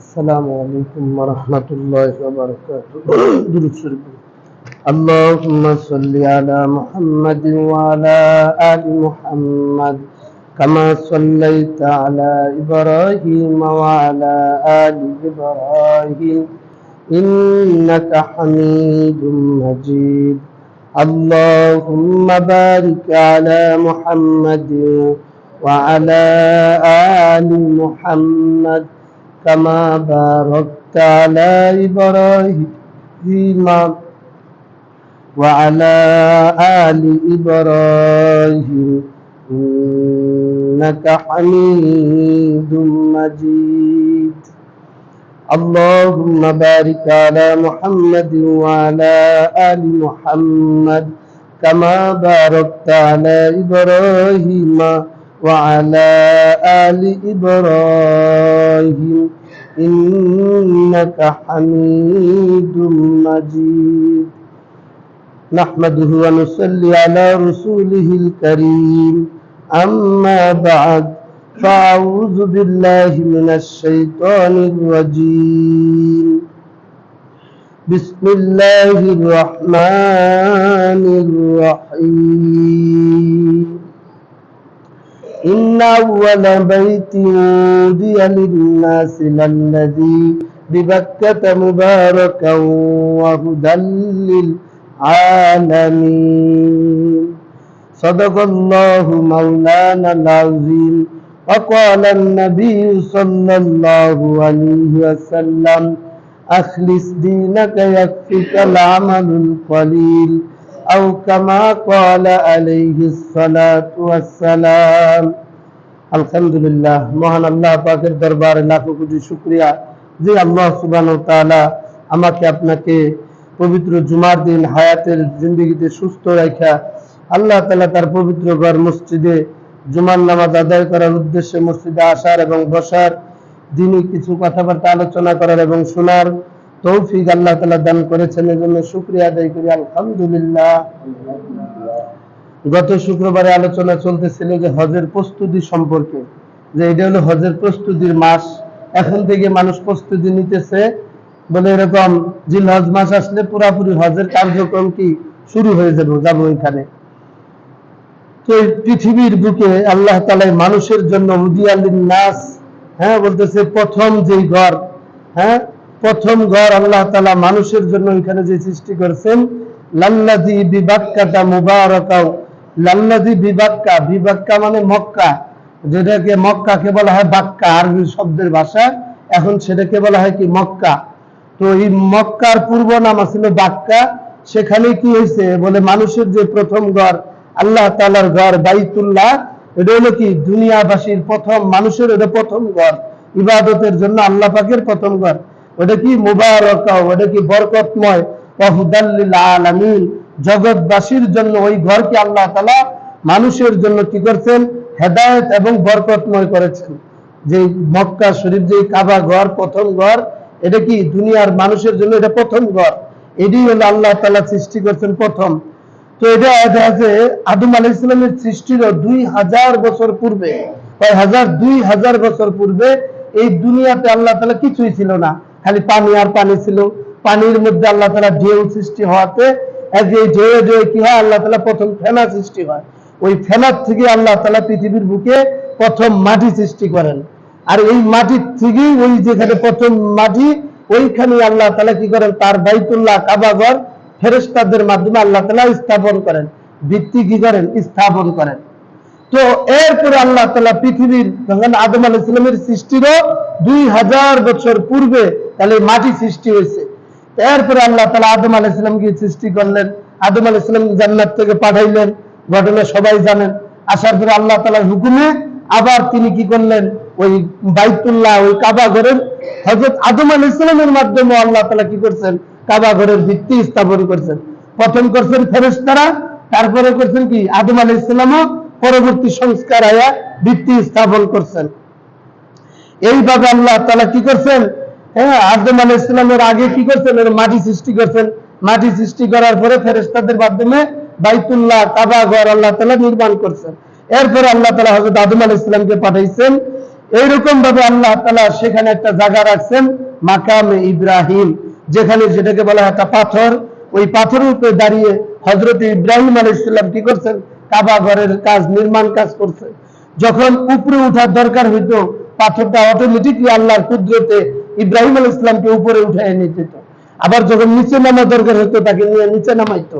السلام عليكم ورحمة الله وبركاته. درود شريف. اللهم صل على محمد وعلى آل محمد كما صليت على إبراهيم وعلى آل إبراهيم إنك حميد مجيد. اللهم بارك على محمد وعلى آل محمد كما باركت على إبراهيم وعلى آل إبراهيم إنك حميد مجيد. اللهم بارك على محمد وعلى آل محمد كما باركت على إبراهيم وعلى آل إبراهيم إنك حميد مجيد. نحمده ونصلي على رسوله الكريم. أما بعد فأعوذ بالله من الشيطان الرجيم. بسم الله الرحمن الرحيم. إن أول بيت وُضِعَ للناس للذي ببكة مباركا وهدى للعالمين. صدق الله مولانا العظيم. وقال النبي صلى الله عليه وسلم أخلص دينك يكفك العمل القليل أو كما قال عليه الصلاة والسلام. আলহামদুলিল্লাহ, মহান আল্লাহ পাকের দরবারে লাখো কোটি শুকরিয়া যে আল্লাহ সুবহানাহু ওয়া তাআলা আমাকে আপনাকে পবিত্র জুমার দিন হায়াতের জিন্দেগিতে সুস্থ রাখা আল্লাহ তাআলা তার পবিত্র ঘর মসজিদে জুমার নামাজ আদায় করার উদ্দেশ্যে মসজিদে আসার এবং বসার, দিনই কিছু কথাবার্তা আলোচনা করার এবং শোনার তৌফিক আল্লাহ তাআলা দান করেছেন। এজন্য শুকরিয়া আদায় করি আলহামদুলিল্লাহ। গত শুক্রবারে আলোচনা চলতেছিল যে হজের প্রস্তুতি সম্পর্কে, যে এটা হলো হজের প্রস্তুতির মাস। এখন থেকে মানুষ প্রস্তুতি নিতেছে বলে এরকম জিলহজ মাস আসলে পুরাপুরি হজের কার্যক্রম কি শুরু হয়ে যাবো এখানে। তো এই পৃথিবীর বুকে আল্লাহ তাআলা মানুষের জন্য উদিয়া লিন-নাস, বলতেছে প্রথম যেই ঘর, প্রথম ঘর আল্লাহ তাআলা মানুষের জন্য এখানে যে সৃষ্টি করেছেন, লাল্লাযী বিবাক্কাতা মুবারাকা। লাল্লাযী বিবাক্কা, বিবাক্কা মানে মক্কা, যেটাকে মক্কাকে বলা হয় বাক্কা, আরবি শব্দের ভাষা। এখন সেটাকে বলা হয় কি মক্কা। তো এই মক্কার পূর্ব নাম ছিল বাক্কা। সেখানে কি হয়েছে বলে মানুষের যে প্রথম ঘর আল্লাহ তাআলার ঘর বাইতুল্লাহ, এটা হলো কি দুনিয়াবাসীর প্রথম, মানুষের এটা প্রথম ঘর, ইবাদতের জন্য আল্লাহ পাকের প্রথম ঘর। ওটা কি মুবারাকা, ওটা কি বরকতময়, ওয়া হুদাল লিল আলামিন, জগৎবাসীর জন্য ওই ঘরকে আল্লাহ তাআলা মানুষের জন্য কি করেছেন, হেদায়েত এবং বরকতময় করেছেন। যে মক্কা শরীফ, যে কাবা ঘর প্রথম ঘর, এটা কি দুনিয়ার মানুষের জন্য এটা প্রথম ঘর। এটাই হলো আল্লাহ তাআলা সৃষ্টি করেছেন প্রথম। তো এটা আছে আদম আলাইহিস সালামের সৃষ্টির 2000 বছর পূর্বে, 2000 বছর পূর্বে এই দুনিয়াতে আল্লাহ তাআলা কিছুই ছিল না, খালি পানি আর পানি ছিল। পানির মধ্যে আল্লাহ তাআলা ঢেউ সৃষ্টি হওয়াতে এই ঢেউ কি হয়, আল্লাহ তাআলা প্রথম ফেনা সৃষ্টি হয়। ওই ফেনার থেকে আল্লাহ তাআলা পৃথিবীর বুকে প্রথম মাটি সৃষ্টি করেন। আর এই মাটির থেকে ওই যেখানে প্রথম মাটি, ওইখানে আল্লাহ তাআলা কি করেন, তার বাইতুল্লাহ কাবা ঘর ফেরেশতাদের মাধ্যমে আল্লাহ তাআলা স্থাপন করেন, ভিত্তি কি করেন, স্থাপন করেন। তো এরপরে আল্লাহ তাআলা পৃথিবীর যখন আদম আলাইহিস সালামের সৃষ্টিরও 2000 বছর পূর্বে তাহলে মাটি সৃষ্টি হয়েছে। এরপরে আল্লাহ তাআলা আদম আলাইহিস সালামকে সৃষ্টি করলেন, আদম আলাইহিস সালাম জান্নাত থেকে পাঠাইলেন, ঘটনা সবাই জানেন। আসার পরে আল্লাহ তাআলার হুকুমে আবার তিনি কি করলেন, ওই বাইতুল্লাহ, ওই কাবা ঘরের হযরত আদম আলাইহিস সালামের মাধ্যমে আল্লাহ তাআলা কি করছেন, কাবা ঘরের ভিত্তি স্থাপন করছেন। প্রথম করছেন ফেরেশতারা, তারপরে করছেন কি আদম আলাইহিস সালামও পরবর্তী সংস্কার আয়া ভিত্তি স্থাপন করছেন। এইভাবে আল্লাহ তাআলা কি করছেন, আদম আলাইহিস সালামের আগে কি করছেন, মাটি সৃষ্টি করছেন। মাটি সৃষ্টি করার পরে ফেরেশতাদের মাধ্যমে বাইতুল্লাহ কাবা ঘর আল্লাহ তাআলা নির্মাণ করছেন। এরপরে আল্লাহ তাআলা হযরত আদম আলাইহিস সালামকে পাঠাইছেন এইরকম ভাবে আল্লাহ তাআলা সেখানে একটা জায়গা রাখছেন মাকামে ইব্রাহিম, যেখানে যেটাকে বলা হয় একটা পাথর। ওই পাথরের উপরে দাঁড়িয়ে হযরত ইব্রাহিম আলাইহিস সালাম কি করছেন? কাবা ঘরের কাজ, নির্মাণ কাজ করছে। যখন উপরে উঠার দরকার হইতো, পাথরটা অটোমেটিকলি আল্লাহর কুদরতে ইব্রাহিম আলাইহিস সালামকে উপরে উঠায় নিয়ে যেত। আবার যখন নিচে নামা দরকার হতো, তাকে নিয়ে নিচে নামাইতো।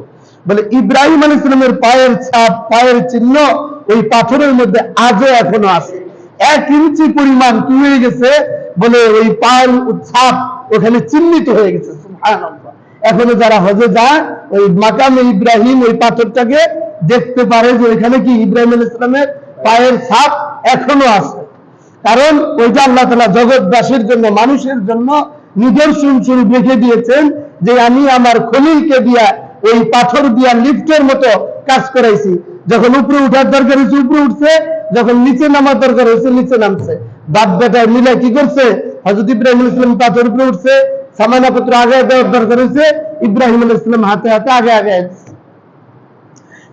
বলে ইব্রাহিম আলাইহিস সালামের পায়ের ছাপ, পায়ের চিহ্ন ওই পাথরের মধ্যে আজও এখনো আছে। 1 ইঞ্চি পরিমাণ কি হয়ে গেছে? বলে ওই পায়ের ছাপ ওখানে চিহ্নিত হয়ে গেছে। সুবহানাল্লাহ। এখনো যারা হজে যায় ওই মাকামে ইব্রাহিম ওই পাথরটাকে দেখতে পারে যে ওইখানে কি ইব্রাহিম আলাইহিস সালামের পায়ের ছাপ এখনো আছে। কারণ ওইটা আল্লাহ তাআলা জগৎবাসীর জন্য, মানুষের জন্য নিদর্শন স্বরূপ রেখে দিয়েছেন যে আমি আমার খলিলকে দিয়া ওই পাথর দিয়া লিফটের মতো কাজ করাইছি। যখন উপরে উঠার দরকার হয়েছে উপরে উঠছে, যখন নিচে নামার দরকার হয়েছে নিচে নামছে। বাপ বেটা মিলে কি করছে? হযরত ইব্রাহিম আলাইহিস সালাম পাথর উপরে উঠছে, সামানা পত্র আগে দেওয়ার দরকার হয়েছে, ইব্রাহিম আলাইহিস সালাম হাতে হাতে আগে আগে।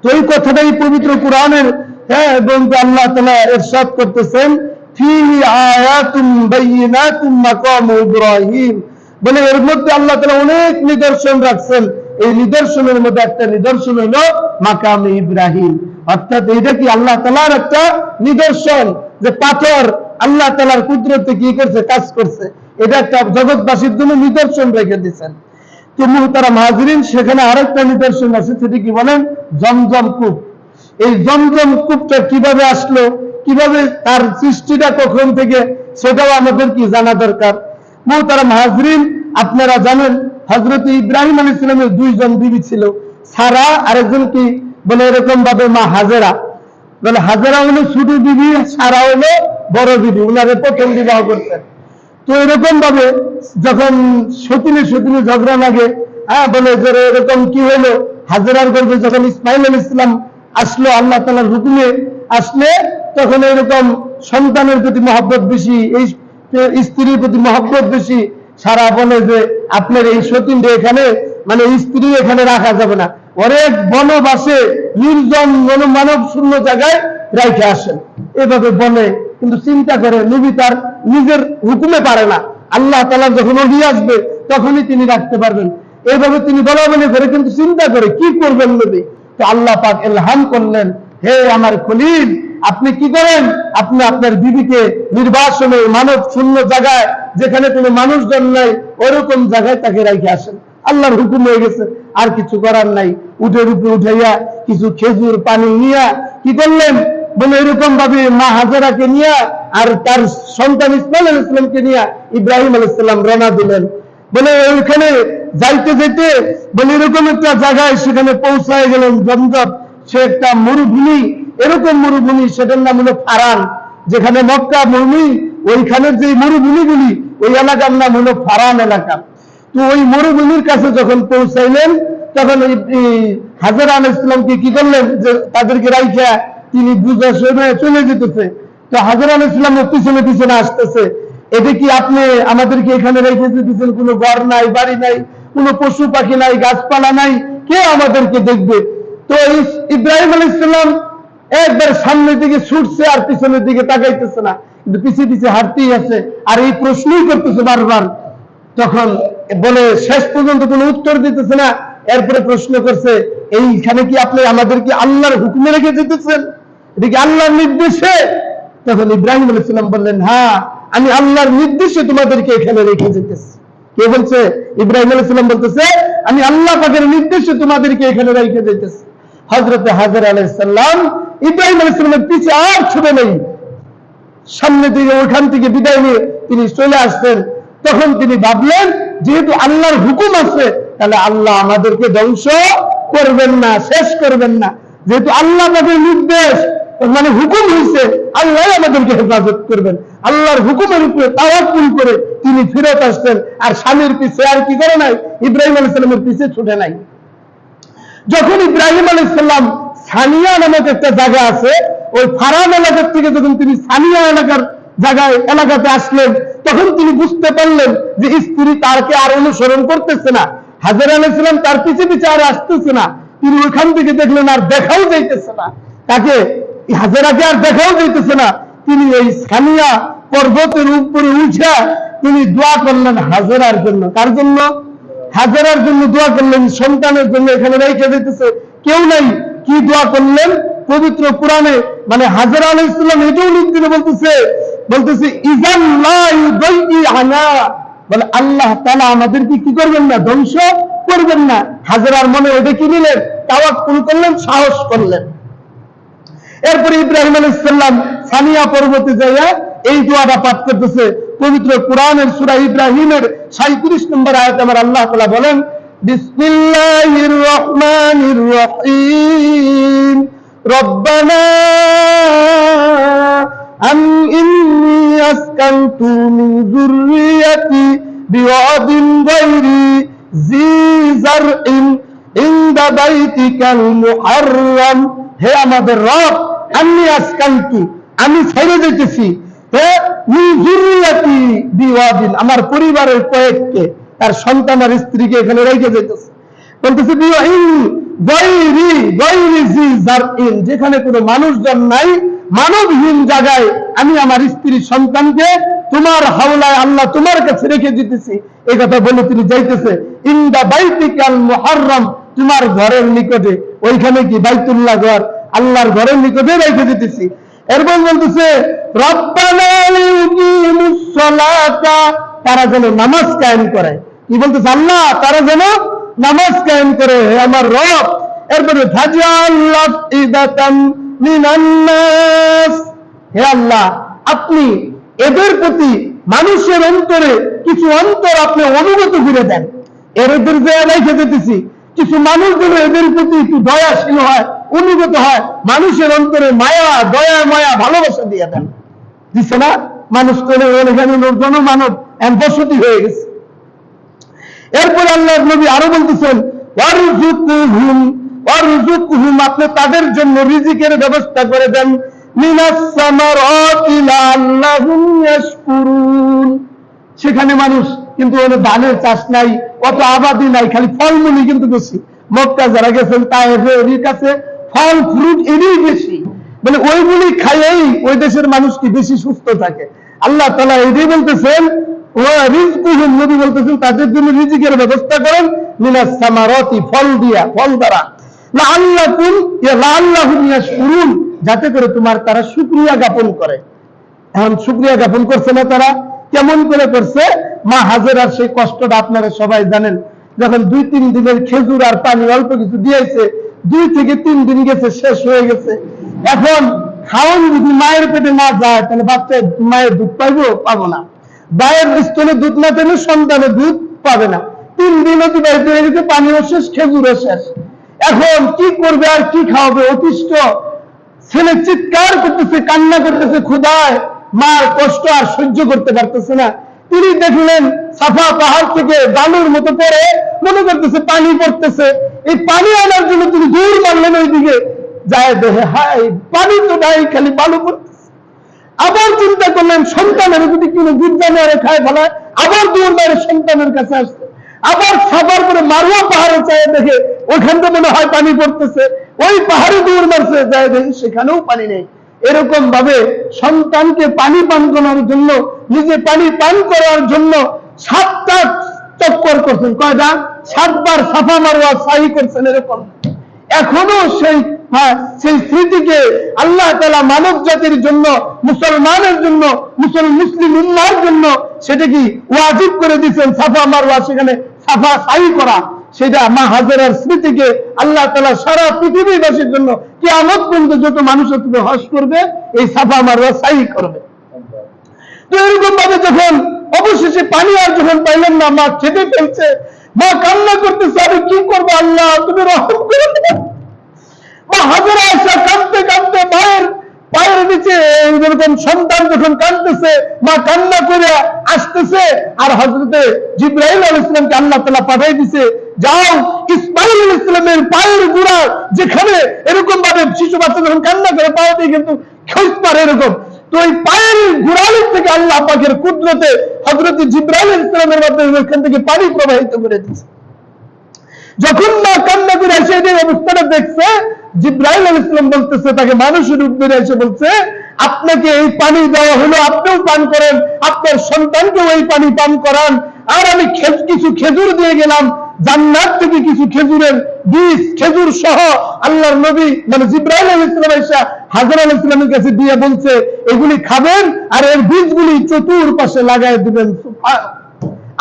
তো এই কথাটাই পবিত্র কোরআনের, হ্যাঁ, এবং আল্লাহ তাআলা ইরশাদ করতেছেন ফিহি আয়াতুম বাইয়িনাতুম মাকামু ইব্রাহিম। বলে এর মধ্যে আল্লাহ তাআলা অনেক নিদর্শন রাখছেন। এই নিদর্শনের মধ্যে একটা নিদর্শন হলো মাকামে ইব্রাহিম। অর্থাৎ এটা কি আল্লাহ তাআলার একটা নিদর্শন যে পাথর আল্লাহ তাআলার কুদরতে কি করছে? কাজ করছে। এটা একটা জগৎবাসীর জন্য নিদর্শন রেখে দিয়েছেন। তো মুহতারাম হাজিরিন, সেখানে আরেকটা নিদর্শন আছে, সেটা কি বলেন? জমজম কূপ। এই জমজম কূপটা কিভাবে আসলো, কিভাবে তার সৃষ্টিটা কখন থেকে, সেটাও আমাদের কি জানা দরকার। মুহতারাম হাজিরিন, আপনারা জানেন হযরত ইব্রাহিম আলাইহিস সালামের 2 জন বিবি ছিল, সারা আর একজন কি বলে এরকম ভাবে মা হাজেরা। বলে হাজেরা হলো ছোট বিবি, সারা হলো বড় বিবি, উনারে প্রথম বিবাহ করতেন। তো এরকম ভাবে যখন সতীনে সতীনে ঝগড়া লাগে, হ্যাঁ, বলে যে এরকম কি হলো, হাজেরার গর্ভে যখন ইসমাইল আলাইহিস সালাম আসলো আল্লাহ তাআলার হুকুমে আসলে, তখন এরকম সন্তানের প্রতি মহব্বত বেশি, এই স্ত্রীর প্রতি মহব্বত বেশি। সারা বলে যে আপনার এই সতীনটা এখানে, মানে স্ত্রী এখানে রাখা যাবে না, অনেক বনবাসে নির্জন মানব শূন্য জায়গায় রাইখে আসেন, এভাবে বলে। কিন্তু চিন্তা করে নবী তার নিজের হুকুমে পারে না, আল্লাহ তাআলা যখন ওহী আসবে তখনই তিনি রাখতে পারবেন। এইভাবে তিনি বলা বলি করে, কিন্তু চিন্তা করে কি করবেন নবী। তো আল্লাহ পাক ইলহাম করলেন, হে আমার খলিল, আপনি কি করেন? আপনি আপনার বিবিকে নির্বাসনে মানব শূন্য জায়গায়, যেখানে কোনো মানুষজন নাই, ওরকম জায়গায় তাকে রাখে আসেন। আল্লাহর হুকুম হয়ে গেছে, আর কিছু করার নাই। উটের উপরে উঠাইয়া কিছু খেজুর পানি নিয়া কি করলেন? বলে এরকম ভাবে মা হাজেরাকে নিয়ে আর তার সন্তান ইসমাইল আলাইহিস সালামকে নিয়ে ইব্রাহিম আলাইহিস সালাম রওনা দিলেন। বলে ওইখানে যাইতে যেতে বলে এরকম একটা জায়গায় সেখানে পৌঁছায় গেলেন, জমজম, সে একটা মরুভূমি, এরকম মরুভূমি, সেটার নাম হলো ফারান। যেখানে মক্কা ভূমি, ওইখানের যে মরুভূমিগুলি, ওই এলাকার নাম হলো ফারান এলাকা। তো ওই মরুভূমির কাছে যখন পৌঁছাইলেন, তখন হাজেরা আলাইহিস সালামকে কি করলেন? যে তাদেরকে রাইখা তিনি বুঝা শুনে চলে যেতেছে। তো হাজেরা আলাইহিস সালাম পিছনে পিছনে আসতেছে, এটা কি আপনি আমাদেরকে এখানে রেখে দিতেছেন? কোনো ঘর নাই, বাড়ি নাই, কোনো পশু পাখি নাই, গাছপালা নাই, কে আমাদেরকে দেখবে? তো ইব্রাহিম আলাইহিস সালাম একবার সামনের দিকে ছুটছে আর পিছনের দিকে তাকাইতেছে না, কিন্তু পিছিয়ে পিছিয়ে হাঁটতেই আছে, আর এই প্রশ্নই করতেছে বারবার। তখন বলে শেষ পর্যন্ত কোনো উত্তর দিতেছে না, এরপরে প্রশ্ন করছে, এইখানে কি আপনি আমাদেরকে আল্লাহর হুকুমে রেখে দিতেছেন? এটা কি আল্লাহর নির্দেশে? তখন ইব্রাহিম আলাইহিস সালাম বললেন, হ্যাঁ, আমি আল্লাহর নির্দেশে তোমাদেরকে এখানে রেখে যেতেছি। কে বলছে? ইব্রাহিম আলাইহিস সালাম বলতেছে, আমি আল্লাহ পাকের নির্দেশে তোমাদেরকে এখানে রেখে যেতেছি। হযরত হাজেরা আলাইহিস সালাম ইব্রাহিম আলাইহিস সালামের পিছে আর ছুটে নেই, সামনে দিকে ওখান থেকে বিদায় নিয়ে তিনি চলে আসছেন। তখন তিনি ভাবলেন, যেহেতু আল্লাহর হুকুম আছে, তাহলে আল্লাহ আমাদেরকে ধ্বংস করবেন না, শেষ করবেন না। যেহেতু আল্লাহ পাকের নির্দেশ, মানে হুকুম হয়েছে, আল্লাহ আমাদেরকে হেফাজত করবেন। আল্লাহর হুকুমের উপরে তাওয়াক্কুল করে তিনি ফিরত আসছেন, আর স্বামীর পিছে আর কি করে নাই? ইব্রাহিম আলাইহিস সালামের পিছে ছুটে নাই। যখন ইব্রাহিম আলাইহিস সালাম সানিয়া নামক একটা জায়গা আছে, ওই ফারান এলাকার থেকে যখন তিনি সানিয়া এলাকাতে আসলেন, তখন তিনি বুঝতে পারলেন যে স্ত্রী তারকে আর অনুসরণ করতেছে না, হাজেরা আলাইহিস সালাম তার পিছে পিছে আর আসতেছে না। তিনি ওইখান থেকে দেখলেন আর দেখাও যাইতেছে না, তাকে হাজেরাকে আর দেখাও যাইতেছে না। তিনি ওই সানিয়া পর্বতের উপরে উঠা তিনি দোয়া করলেন হাজেরার জন্য। কার জন্য? হাজেরার জন্য দোয়া করলেন, সন্তানের জন্য। এখানে রেখে দিতেছে কেউ নাই, কি দোয়া করলেন? পবিত্র কোরআনে মানে হাজেরা আলাইহিস সালাম এটাও লিখ দিলে বলতেছে ইজান লা ইউদাইআনা, বলে আল্লাহ তাআলা আমাদেরকে কি করবেন না? ধ্বংস করবেন না। হাজেরার মনে ওটা কি নিলেন? তাওয়াক্কুল করলেন, সাহস করলেন। এরপরে ইব্রাহিম আলাইহিস সালাম সানিয়া পর্বতে যাইয়া এই দোয়াটা পাঠ করতেছে। পবিত্র কোরআনের সূরা ইব্রাহিমের 37 নম্বর আয়াতে আমার আল্লাহ তাআলা বলেন, বিসমিল্লাহির রহমানির রহিম, রব্বানা ইন্নী আসকানতু মিন যুররিয়াতি বিওয়াদিন গায়রি জি যারইন ইনদা বাইতিকাল মুহাররাম, হে আমাদের রব, আমি আসকানতু, আমি ছেড়ে দিতেছি, আমার পরিবারের কয়েককে, তার সন্তান আর স্ত্রীকে এখানে রেখে যেতেছে। বলতেছে যেখানে কোনো মানুষজন নাই, মানবহীন জায়গায় আমি আমার স্ত্রী সন্তানকে তোমার হাওলায় আল্লাহ তোমার কাছে রেখে দিতেছি। এই কথা বলে তিনি যাইতেছে ইনদা বাইতিকাল মুহাররাম, তোমার ঘরের নিকটে। ওইখানে কি বাইতুল্লাহ ঘর, আল্লাহর ঘরের নিকটে রেখে দিতেছি। এরপর বলতেছে রব্বানা লিউকিমুস সালাতা, তারা যেন নামাজ কায়েম করে। কি বলতেছে? আল্লাহ তারা যেন নামাজ কায়েম করে, হে আমার রব। এরপরে ফাজআল আফইদাতাম মিনান নাস, হে আল্লাহ আপনি এদের প্রতি মানুষের অন্তরে কিছু অন্তর আপনি অনুগত করে দেন। এদের যে রেখে দিতেছি, কিছু মানুষ যেন এদের প্রতি একটু দয়াশীল হয়, অনুগত হয়, মানুষের অন্তরে মায়া, দয়া, মায়া, ভালোবাসা দিয়ে দেন। দিচ্ছে না? মানুষ করে এখানে জনমানব বসতি হয়ে গেছে। এরপর আল্লাহ নবী আরো বলতেছেন ওয়ারযুকহুম, ওয়ারযুকহুম, আপনি তাদের জন্য রিজিকের ব্যবস্থা করে দেন, মিনাস সামারাতি লাআল্লাহুম ইয়াশকুরুন। সেখানে মানুষ কিন্তু ধানের চাষ নাই, অত আবাদি নাই, খালি ফলমূলই কিন্তু বেশি। মক্কা যারা গেছেন তায়েফের কাছে ফল ফ্রুট এরই বেশি, মানে ওইগুলি খাইয়েই ওই দেশের মানুষ কি বেশি সুস্থ থাকে। আল্লাহ তাআলা এটাই বলতেছেন, রিজকুহুম, নবী বলতেছেন তাদের জন্য রিজিকের ব্যবস্থা করেন মিনাস সামারাতি, ফল দিয়া, ফল দ্বারা, লাআল্লাহুম ইয়াশকুরুন, যাতে করে তোমার তারা শুকরিয়া জ্ঞাপন করে। এখন শুকরিয়া জ্ঞাপন করছে না তারা, কেমন করে করছে? মা হাজেরার সেই কষ্টটা আপনারা সবাই জানেন। যখন 2-3 দিনের খেজুর আর পানি অল্প কিছু দিয়েছে, 2 থেকে 3 দিন গেছে, শেষ হয়ে গেছে। এখন খাওয়ান যদি মায়ের পেটে না যায়, তাহলে বাচ্চা মায়ের দুধ পাবো না। মায়ের স্তনে দুধ না পেলে সন্তানের দুধ পাবে না। 3 দিন অতিবাহিত হয়ে গেছে, পানিও শেষ, খেজুরও শেষ। এখন কি করবে আর কি খাওয়াবে? অতিষ্ঠ ছেলে চিৎকার করতেছে, কান্না করতেছে ক্ষুধায়, মার কষ্ট আর সহ্য করতে পারতেছে না। তিনি দেখলেন সাফা পাহাড় থেকে বালুর মতো পড়ে, মনে করতেছে পানি পড়তেছে। এই পানি আনার জন্য তিনি দৌড় মারলেন ওইদিকে, যায় দেখে হাই পানি তো নাই, খালি বালু পড়তেছে। আবার চিন্তা করলেন সন্তানের যদি কোনো দুধ জানিয়ে খায় ফেলায়, আবার দৌড় মারে সন্তানের কাছে আসছে। আবার সাফার করে মারুয়া পাহাড়ে চায় দেখে ওইখান থেকে মনে হয় পানি পড়তেছে, ওই পাহাড়ে দৌড় মারছে, যায় দেখে সেখানেও পানি নেই। এরকম ভাবে সন্তানকে পানি পান করার জন্য, নিজে পানি পান করার জন্য 7টা চক্কর করছেন। কয়টা? 7 বার সাফা মারওয়া সাই করছেন। এরকম এখনো সেই স্মৃতিকে আল্লাহ তাআলা মানব জাতির জন্য, মুসলমানের জন্য, মুসলিম উম্মাহর জন্য সেটা কি ওয়াজিব করে দিয়েছেন, সাফা মারওয়া, সেখানে সাফা সাই করা। সেটা মা হাজেরার স্মৃতিকে আল্লাহ তাআলা সারা পৃথিবীবাসীর জন্য কিয়ামত পর্যন্ত যত মানুষ হজ করবে, এই সাফা মারওয়া সাই করবে। তো এরকম ভাবে যখন অবশেষে পানি আর যখন পাইলেন না, মা খেতে ফেলছে, মা কান্না করতেছে, আমি কি করবো আল্লাহ, তুমি রহম করে দাও। মা হাজেরা এসে কাঁদতে কাঁদতে মায়ের পায়ের নিচে, এরকম সন্তান যখন কাঁদতেছে, মা কান্না করে আসতেছে, আর হযরতে জিবরাইল আলাইহিস সালামকে আল্লাহ তাআলা পাঠিয়ে দিয়েছে, যাও ইসমাঈল আলাইহিস সালামের পায়ের গোড়া, যেখানে এরকম ভাবে শিশু বাচ্চা যখন কান্না করে পাওয়াতে কিন্তু খোঁজ পারে এরকম, তো ওই পায়ের গোড়ালি থেকে আল্লাহ পাকের কুদরতে হযরতে জিবরাইল আলাইহিস সালামের মাধ্যমে ওখান থেকে পানি প্রবাহিত করে দিয়েছে। যখন মা কান্না করে এসে এই অবস্থাটা দেখছে, জিবরাইল আলাইহিস সালাম বলতেছে, তাকে মানুষের রূপ ধরে এসে বলছে, আপনাকে এই পানি দেওয়া হলো, আপনিও পান করেন, আপনার সন্তানকেও এই পানি পান করান। আর আমি কিছু খেজুর দিয়ে গেলাম জান্নাত থেকে, কিছু খেজুরের বীজ, খেজুর সহ আল্লাহর নবী মানে জিবরাইল আলাইহিস সালাম এসে হাজর আলাইহিস সালামের কাছে দিয়ে বলছে এগুলি খাবেন আর এর বীজগুলি চতুর্পাশে লাগাই দিবেন।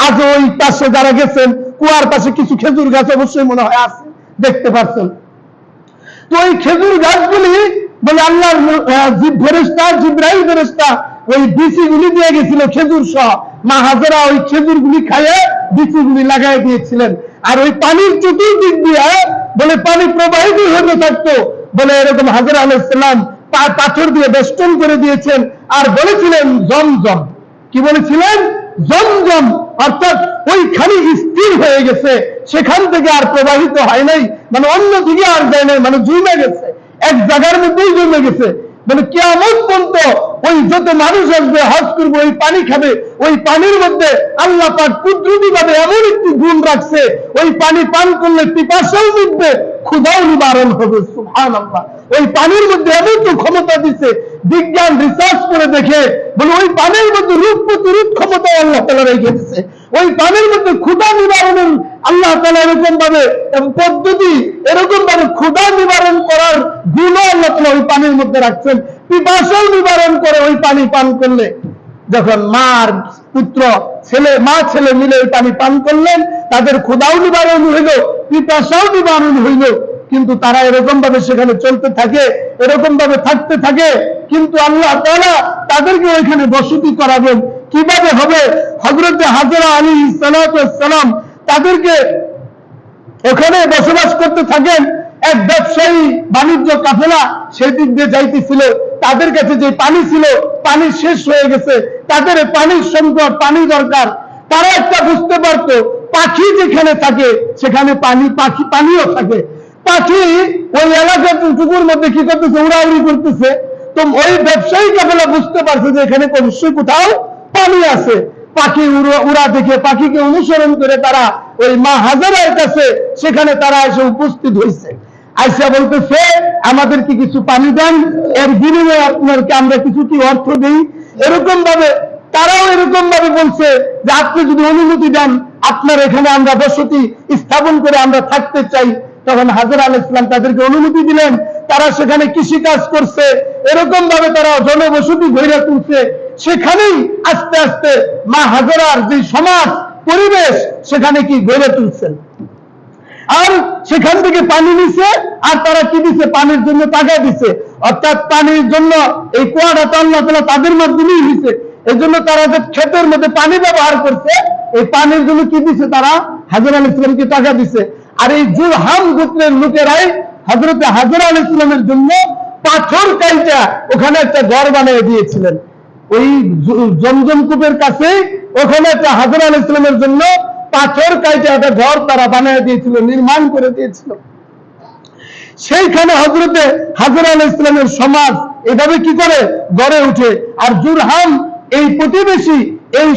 আজ ওই পাশে যারা গেছেন কুয়ার পাশে কিছু খেজুর গাছ অবশ্যই মনে হয় আছে, দেখতে পাচ্ছেন। তো ওই খেজুর গাছগুলি বলে আল্লাহর ফেরেশতা জিবরাইল ফেরেশতা ওই বিচিগুলি দিয়ে গেছিল খেজুর সহ। মা হাজরা ওই খেজুরগুলি খাইয়ে বিচিগুলি লাগাই দিয়েছিলেন। আর ওই পানির চতুর্দিক দিয়ে বলে পানি প্রবাহিত হতে থাকতো। বলে এরকম হাজরা আলাইহিস সালাম পাথর দিয়ে বেষ্টন করে দিয়েছেন আর বলেছিলেন জমজম। কি বলেছিলেন? জমজম। অর্থাৎ ওইখানে স্থির হয়ে গেছে, সেখান থেকে আর প্রবাহিত হয় নাই, মানে অন্য দিকে আর যায় নাই, মানে জমে গেছে, এক জায়গার মধ্যেই জমে গেছে। মানে কিয়ামত পর্যন্ত ওই যত মানুষ আসবে হজ করবে ওই পানি খাবে, ওই পানির মধ্যে আল্লাহ পাক কুদরতি ভাবে এমন একটি গুণ রাখছে, ওই পানি পান করলে পিপাসাও মিটবে, ক্ষুধাও নিবারণ হবে। সুবহানাল্লাহ। ওই পানির মধ্যে এমন একটু ক্ষমতা দিচ্ছে, বিজ্ঞান রিসার্চ করে দেখে বলে ওই পানির মধ্যে রোগ প্রতিরোধ ক্ষমতা আল্লাহ তাআলা রেখে দিয়েছে। ওই পানির মধ্যে ক্ষুধা নিবারণের আল্লাহ তাআলা এরকম ভাবে পদ্ধতি, এরকম ভাবে ক্ষুধা নিবারণ করার গুণ আল্লাহ তাআলা ওই পানির মধ্যে রাখছেন। পিপাসাও নিবারণ করে ওই পানি পান করলে। যখন মার পুত্র ছেলে মা ছেলে মিলে ওই পানি পান করলেন, তাদের ক্ষুধাও নিবারণ হইল, পিপাসাও নিবারণ হইল। কিন্তু তারা এরকম ভাবে সেখানে চলতে থাকে, এরকম ভাবে থাকতে থাকে। কিন্তু আল্লাহ তাআলা তাদেরকে ওইখানে বসতি করাবেন। কিভাবে হবে? হযরত হাজরা আলাইহিস সালাম তাদেরকে ওখানে বসবাস করতে থাকেন। এক ব্যবসায়ী বাণিজ্য কাফেলা সেই দিক দিয়ে যাইতেছিল, তাদের কাছে যে পানি ছিল পানি শেষ হয়ে গেছে, তাদের পানির সংকট, পানি দরকার। তারা একটা বুঝতে পারত পাখি যেখানে থাকে সেখানে পানিও থাকে। পাখি ওই এলাকার টুকুর মধ্যে কি করতেছে? উড়াউড়ি করতেছে। তো ওই ব্যবসায়ী কাফেলা বুঝতে পারছে যে এখানে অবশ্যই কোথাও পানি আছে। পাখি উড়া দেখে পাখিকে অনুসরণ করে তারা ওই মা হাজরার কাছে সেখানে তারা এসে উপস্থিত হয়েছে। আইসা বলতেছে আমাদেরকে কিছু পানি দেন, এর বিনিময়ে আপনাকে আমরা কিছু কি অর্থ দিই। এরকম ভাবে তারাও এরকম ভাবে বলছে যে আপনি যদি অনুমতি দেন আপনার এখানে আমরা বসতি স্থাপন করে আমরা থাকতে চাই। তখন হাজরা আলাইহিস সালাম তাদেরকে অনুমতি দিলেন। তারা সেখানে কৃষি কাজ করছে, এরকম ভাবে তারা জনবসতি গড়ে তুলছে। সেখানেই আস্তে আস্তে মা হাজরার যে সমাজ পরিবেশ সেখানে কি গড়ে তুলছেন। আর সেখান থেকে পানি নিছে, আর তারা কি দিছে? পানির জন্য টাকা দিছে। অর্থাৎ পানির জন্য এই কুয়াটা তো আল্লাহ তাআলা তাদের মাধ্যমেই দিছে। এই জন্য তারা যে ক্ষেতের মধ্যে পানি ব্যবহার করছে, এই পানির জন্য কি দিছে? তারা হাজরা আলাইহিস সালামকে টাকা দিছে। আর এই জুরহাম গোত্রের লোকেরাই হযরত হাজরা আলাইহিস সালামের জন্য পাথর কাইটা ওখানে একটা ঘর বানিয়ে দিয়েছিলেন। ওই জমজম কূপের কাছে ওখানে একটা হাজরা আলাইহিস সালামের জন্য পাথর কাইটা একটা ঘর তারা বানিয়ে দিয়েছিল, নির্মাণ করে দিয়েছিল। সেইখানে হযরতে হাজরা আলাইহিস সালামের সমাজ এভাবে কি করে গড়ে ওঠে। আর জুরহাম এই প্রতিবেশী এই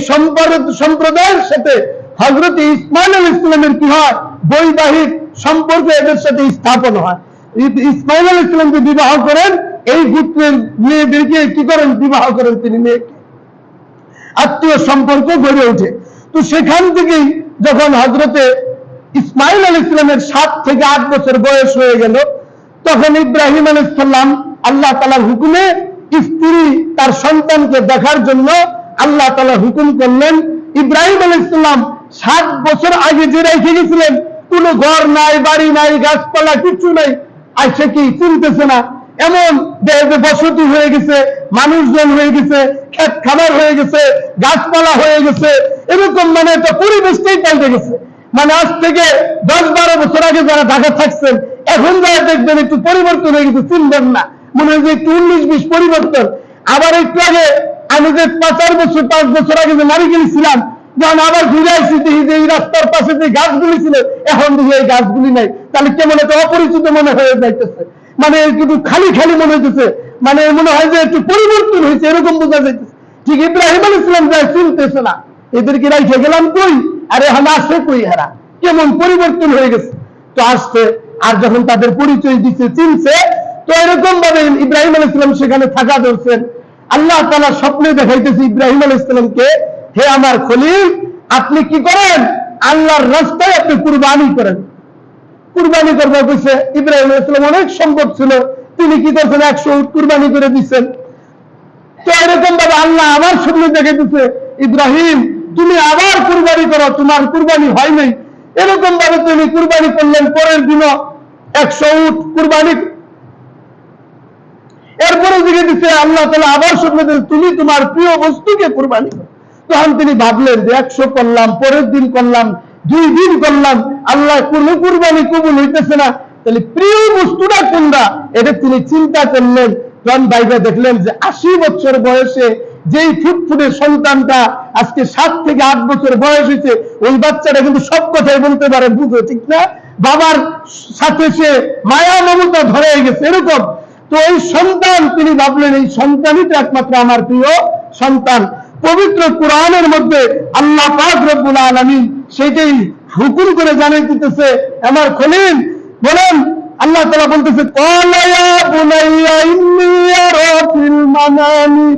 সম্প্রদায়ের সাথে হযরতে ইসমাঈল আলাইহিস সালামের কি হয়? বৈবাহিক সম্পর্ক এদের সাথে স্থাপন হয়। ইসমাঈল আলাইহিস সালামকে বিবাহ করেন, এই গোত্রের মেয়েদেরকে কি করেন? বিবাহ করেন তিনি মেয়েকে। আত্মীয় সম্পর্ক গড়ে ওঠে। তো সেখান থেকেই যখন হযরতে ইসমাঈল আলাইহিস সালামের 7 থেকে 8 বছর বয়স হয়ে গেল, তখন ইব্রাহিম আলাইহিস সালাম আল্লাহ তাআলার হুকুমে স্ত্রী তার সন্তানকে দেখার জন্য আল্লাহ তাআলা হুকুম করলেন। ইব্রাহিম আলাইহিস সালাম 7 বছর আগে যে রেখে গেছিলেন, কোনো ঘর নাই, বাড়ি নাই, গাছপালা কিছু নাই, আর সে কি চিনতেছে না। এমন বসতি হয়ে গেছে, মানুষজন হয়ে গেছে, ক্ষেত খামার হয়ে গেছে, গাছপালা হয়ে গেছে, এরকম মানে একটা পরিবেশটাই পাল্টে গেছে। মানে আজ থেকে 10-12 বছর আগে যারা ঢাকা থাকছেন, এখন যারা দেখবেন একটু পরিবর্তন হয়ে গেছে, চিনবেন না, মনে হয় যে একটু 19-20 পরিবর্তন। আবার একটু আগে আমি যে 5 বছর আগে যে নারিকেল ছিলাম, যখন আবার ঘুরে আসছি দেখি যে এই রাস্তার পাশে যে গাছগুলি ছিল এখন দেখি এই গাছগুলি নাই। তাহলে কেমন একটা অপরিচিত মনে হয়ে যাইতেছে, মানে একটু খালি খালি মনে হইতেছে, মানে মনে হয় যে একটু পরিবর্তন হয়েছে, এরকম বোঝা যাইতেছে। ঠিক ইব্রাহিম আলাইহিস সালাম যা চিনতেছে না, এদেরকে রাইখে গেলাম কই, আরে এখন আসছে কই, হারা কেমন পরিবর্তন হয়ে গেছে। তো আসছে, আর যখন তাদের পরিচয় দিচ্ছে, চিনছে, তো এরকম ভাবে ইব্রাহিম আলাইহিস সালাম সেখানে থাকা ধরছেন। আল্লাহ তাআলা স্বপ্নে দেখাইতেছে ইব্রাহিম আলাইহিস সালামকে, হে আমার খলিল, আপনি কি করেন, আল্লাহর রাস্তায় আপনি কুরবানি করেন। কুরবানি করবার কইছে। ইব্রাহিম আলাইহিস সালাম অনেক সম্পদ ছিল, তিনি কি করছেন, 100 উট কুরবানি করে দিচ্ছেন। তো এরকম ভাবে আল্লাহ আবার স্বপ্নে দেখাইতেছে, ইব্রাহিম তুমি আবার কুরবানি করো, তোমার কুরবানি হয় নাই। এরকম ভাবে তুমি কুরবানি করলেন, পরের দিনও 100 উট কুরবানি। এরপরে দিকে দিচ্ছে আল্লাহ তাআলা আবার স্বপ্নে দিলেন, তুমি তোমার প্রিয় বস্তুকে কুরবানি করো। তখন তিনি ভাবলেন যে 100 করলাম, পরের দিন করলাম, 2 দিন করলাম, আল্লাহ কোনো কুরবানি কবুল হইতেছে না, তাহলে প্রিয় বস্তুটা কোনটা, এটা তিনি চিন্তা করলেন। তখন বাইরে দেখলেন যে 80 বছর বয়সে যেই ফুটফুটে সন্তানটা আজকে 7 থেকে 8 বছর বয়স হয়েছে, ওই বাচ্চাটা কিন্তু সব কথাই বলতে পারে, বুঝো ঠিক না, বাবার সাথে সে মায়া মমতা ধরে গেছে এরকম। তো এই সন্তান, তিনি ভাবলেন এই সন্তানই তো একমাত্র আমার প্রিয় সন্তান। পবিত্র কোরআনের মধ্যে আল্লাহ পাক রব্বুল আলামিন সেটাই হুকুম করে জানিয়ে দিতেছে, আমার খলিল বলেন, আল্লাহ তাআলা বলতেছে, ক্বালা ইয়া বুনাইয়া ইন্নী আরা ফিল মানামি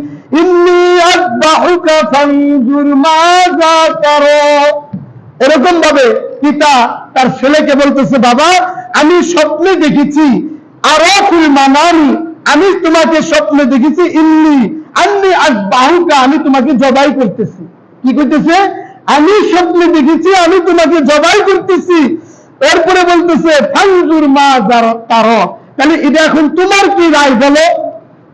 ইন্নী আযবাহুকা ফানজুর মাযা তারা। এরকম ভাবে পিতা তার ছেলেকে বলতেছে, বাবা আমি স্বপ্নে দেখেছি, আরা ফিল মানামি, আমি তোমাকে স্বপ্নে দেখেছি, ইন্নী আন্নী আযবাহুকা, আমি তোমাকে জবাই করতেছি। কি করতেছে, আমি স্বপ্নে দেখেছি আমি তোমাকে জবাই করতেছি। এরপরে বলতেছে ফানজুর মাযা তারা, তাহলে এটা এখন তোমার কি রায় বলো।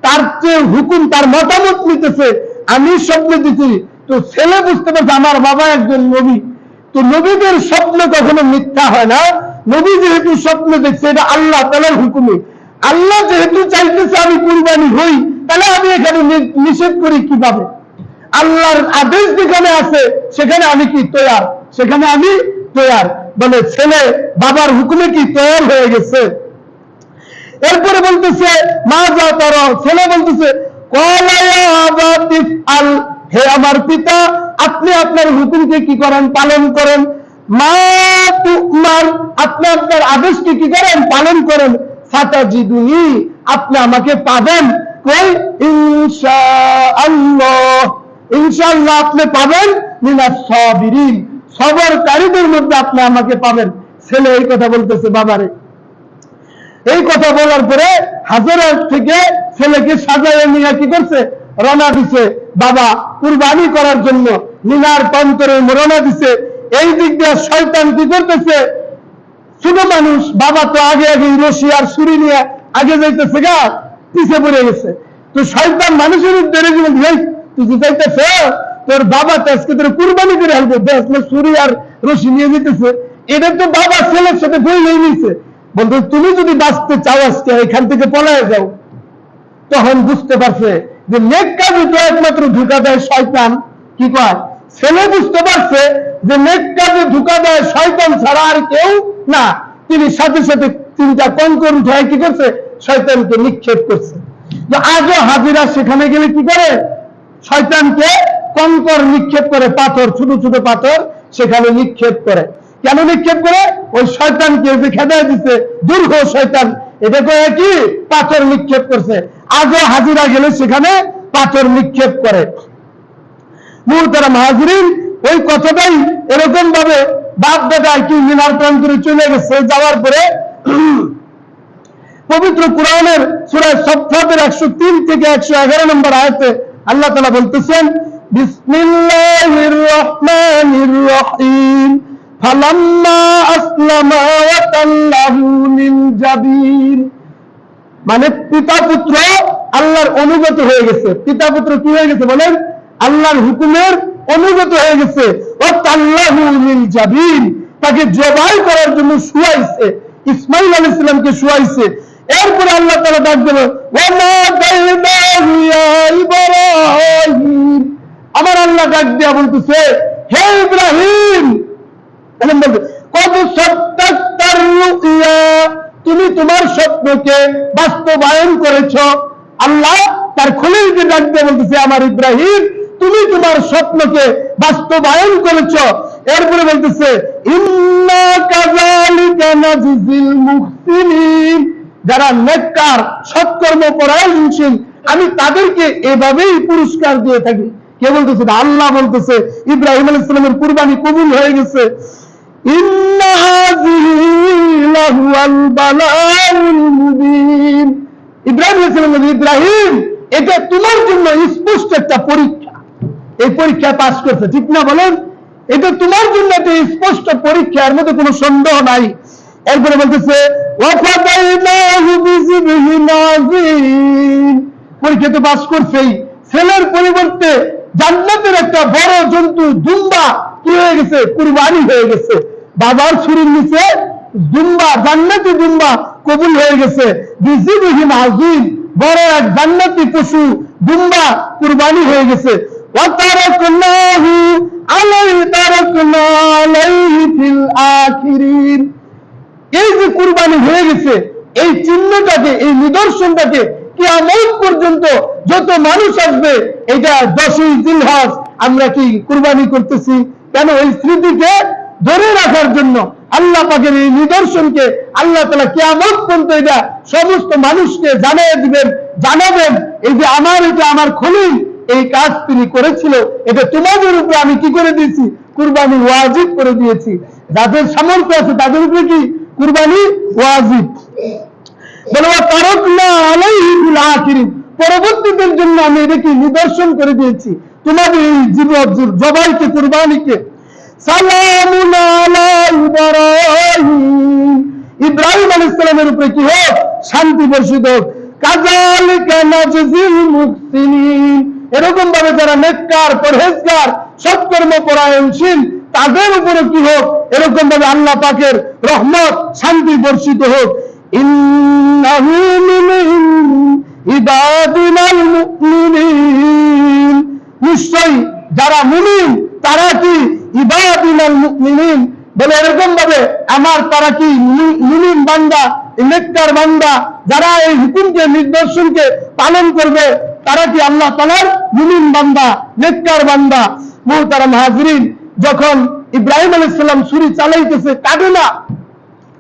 তার চেয়ে হুকুম, তার মতামত নিতেছে, আমি স্বপ্নে দেখি। তো ছেলে বুঝতে পারছে আমার বাবা একজন নবী, তো নবীদের স্বপ্ন কখনো মিথ্যা হয় না। নবী যেহেতু স্বপ্ন দেখছে, এটা আল্লাহ তাআলার হুকুমে, আল্লাহ যেহেতু চাইতেছে আমি কুরবানি হই, তাহলে আমি এখানে নিষেধ করি কিভাবে। আল্লাহর আদেশ যেখানে আছে সেখানে আমি কি তৈয়ার, সেখানে আমি তৈয়ার। বলে ছেলে বাবার হুকুমে কি তৈয়ার হয়ে গেছে। এরপরে বলতেছে মাযা তারা, ছেলে বলতেছে ক্বালা ইয়া আবাতি ইফআল, হে আমার পিতা আপনি আপনার হুকুমকে কি করেন, পালন করেন। মা তুমার, আপনি আপনার আদেশকে কি করেন, পালন করেন। সাতাজিদুনি, আপনি আমাকে পাবেন কই, ইনশাআল্লাহ, ইনশাআল্লাহ আপনি পাবেন, মিনাস সাবিরিন, সবরকারীদের মধ্যে আপনি আমাকে পাবেন। ছেলে এই কথা বলতেছে বাবারে। এই কথা বলার পরে হাজারা থেকে ছেলেকে সাজায় নিয়ে কি করছে, রওনা দিছে বাবা কুরবানি করার জন্য। মিনার প্রান্তরে রওনা দিছে। এই দিক দিয়ে শয়তান কি করতেছে, ছোট মানুষ, বাবা তো আগে আগে রশি আর ছুরি নিয়ে আগে যাইতেছে গা, পিছে পড়ে গেছে। তো শয়তান মানুষের উদ্দেশ্যে জীবন, তুই যাইতেছ, তোর বাবা তো আজকে তোর কুরবানি করে আনবে, দেখলে ছুরি আর রশি নিয়ে যেতেছে। এটা তো বাবা ছেলের সাথে বই নিয়েছে, বলতো তুমি যদি বাঁচতে চাও আজকে এখান থেকে পলায় যাও। তখন বুঝতে পারছে যে নেক কাজে তো একমাত্র ধোঁকা দেয় শয়তান। কি কয়, ছেলে বুঝতে পারছে যে নেক কাজে ধোঁকা দেয় শয়তান ছাড়া আর কেউ না। তিনি সাথে সাথে 3টা কঙ্কর উঠায় কি করছে, শয়তানকে নিক্ষেপ করছে। তো আজও হাজিরা সেখানে গেলে কি করে, শয়তানকে কঙ্কর নিক্ষেপ করে, পাথর, ছোট ছোট পাথর সেখানে নিক্ষেপ করে। কেন নিক্ষেপ করে, ওই শয়তানকে যে খেদায় দিচ্ছে দুর্ঘ শয়তান, এটা করে কি পাথর নিক্ষেপ করছে। আজও হাজিরা গেলে সেখানে পাথর নিক্ষেপ করে। মুহতারাম হাজিরিন, ওই কথাটাই এরকম ভাবে বাপ দাদা কি মিনার প্রান্তরে চলে গেছে। যাওয়ার পরে পবিত্র কোরআনের সূরা সাফফাতের 103 থেকে 111 নম্বর আয়াতে আল্লাহ তাআলা বলতেছেন, বিসমিল্লাহির রহমানির রহিম, ফালাম্মা আসলামা ওয়া তাল্লাহু লিল জাবিন। মানে পিতা পুত্র আল্লাহর অনুগত হয়ে গেছে। পিতা পুত্র কি হয়ে গেছে বলেন, আল্লাহর হুকুমের অনুগত হয়ে গেছে। ওয়া তাল্লাহু লিল জাবিন, তাকে জবাই করার জন্য শুয়াইছে, ইসমাঈল আলাইহিস সালামকে শুয়াইছে। এরপরে আল্লাহ তাআলা ডাক দিল, ওয়া মা দাইনাহু ইয়া ইব্রাহিম, আমার আল্লাহ ডাক দিয়া বলতেছে, হে ইব্রাহিম, তুমি তোমার স্বপ্নকে বাস্তবায়ন করেছ। আল্লাহ তার খলিলকে ডাক দিয়ে বলতেছে, আমার ইব্রাহিম তুমি তোমার স্বপ্নকে বাস্তবায়ন করেছ। এরপরে বলতেছে, ইন্না কাযালিকা নাজিল মুহসিনিন, যারা নেককার সৎকর্ম পরায়ণশীল আমি তাদেরকে এভাবেই পুরস্কার দিয়ে থাকি। কে বলতেছে? আল্লাহ বলতেছে ইব্রাহিম আলাইহিস সালামের কুরবানি কবুল হয়ে গেছে। ইন্না হাযিহি লাহুয়াল বালাউল মুবিন। ইব্রাহিম আলাইহিস সালাম বলেন, ইব্রাহিম এটা তোমার জন্য স্পষ্ট একটা পরীক্ষা, এই পরীক্ষা পাস করছে, ঠিক না বলেন? এটা তোমার জন্য একটা স্পষ্ট পরীক্ষা, এর মধ্যে কোনো সন্দেহ নাই। এরপরে বলতেছে ওয়াফাদাইনাহু বিযিবহিন আযীম। পরীক্ষা তো পাস করছেই, ছেলের পরিবর্তে জান্নাতের একটা বড় জন্তু দুম্বা কি হয়ে গেছে? কুরবানি হয়ে গেছে। বাবার ছুরির নিচে দুম্বা, জান্নাতি দুম্বা কবুল হয়ে গেছে। বিযিবহিন আযীম, বড় এক জান্নাতি পশু দুম্বা কুরবানি হয়ে গেছে। ওয়াতারাকনাহু আলাইহি ফিল আখিরিন। এই যে কুরবানি হয়ে গেছে, এই চিহ্নটাকে, এই নিদর্শনটাকে কিয়ামত পর্যন্ত যত মানুষ আসবে, এটা 10ই জিলহজ আমরা কি কুরবানি করতেছি কেন? এই স্মৃতিকে ধরে রাখার জন্য, আল্লাহ পাকের এই নিদর্শনকে আল্লাহ তাআলা কিয়ামত পর্যন্ত এটা সমস্ত মানুষকে জানিয়ে দিবেন, জানাবেন এই যে এটা আমার খলিল এই কাজ তিনি করেছিল, এটা তোমাদের উপরে আমি কি করে দিয়েছি? কুরবানি ওয়াজিব করে দিয়েছি। যাদের সামর্থ্য আছে তাদের উপরে কি কুরবানি ওয়াজিব। পরবর্তীদের জন্য আমি এটাকে নিদর্শন করে দিয়েছি, তোমাদের এই জবাইকে, কুরবানিকে। সালামুন আলা ইব্রাহিম, ইব্রাহিম আলাইহিস সালামের উপরে কি হোক? শান্তি বর্ষিত হোক। কাযালিকা নাজজিল মুহসিনিন, এরকম ভাবে যারা নেককার, পরহেজগার, সৎকর্ম পরায়ণশীল তাদের উপরে কি হোক? এরকম ভাবে আল্লাহ পাকের রহমত, শান্তি বর্ষিত হোক। ইন্নাহু মিন ইবাদিনাল মুমিনিন, নিশ্চয়ই যারা মুমিন তারা কি? ইবাদিনাল মুমিনিন, বলে এরকম ভাবে আমার তারা কি? মুমিন বান্দা, নেককার বান্দা, যারা এই হুকুমকে, নিদর্শনকে পালন করবে তারা কি আল্লাহ তাআলার মুমিন বান্দা, নেককার বান্দা। মুহতারাম হাজিরিন, যখন ইব্রাহিম আলাইহিস সালাম ছুরি চালাইতেছে, কাঁদে না,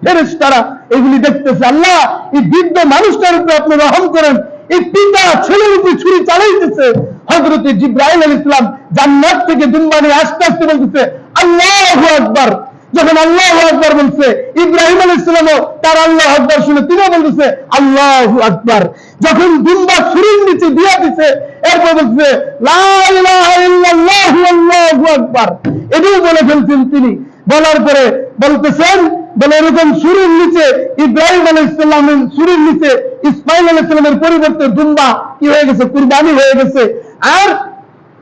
ফেরেশতারা এগুলি দেখতেছে। আল্লাহ এই বৃদ্ধ মানুষটার উপরে আপনি রহম করেন, এই পিতা ছেলের উপরে ছুরি চালাইতেছে। হযরত জিবরাইল আলাইহিস সালাম জান্নাত থেকে দুম্বা নিয়ে আস্তে আস্তে বলতেছে আল্লাহু আকবার। যখন আল্লাহু আকবার বলছে, ইব্রাহিম আলাইহিস সালামও তার আল্লাহু আকবার শুনে তিনিও বলতেছে আল্লাহু আকবার। যখন দুম্বা ছুরির নিচে দিয়া দিছে, এরপর বলছে লা ইলাহা ইল্লাল্লাহু আল্লাহু আকবার, এটাও বলে ফেলছেন তিনি। বলার পরে বলতেছেন, বলে এরকম ছুরির নিচে ইব্রাহিম আলাইহিস সালামের ছুরির নিচে ইসমাঈল আলাইহিস সালামের পরিবর্তে দুম্বা কি হয়ে গেছে? কুরবানি হয়ে গেছে। আর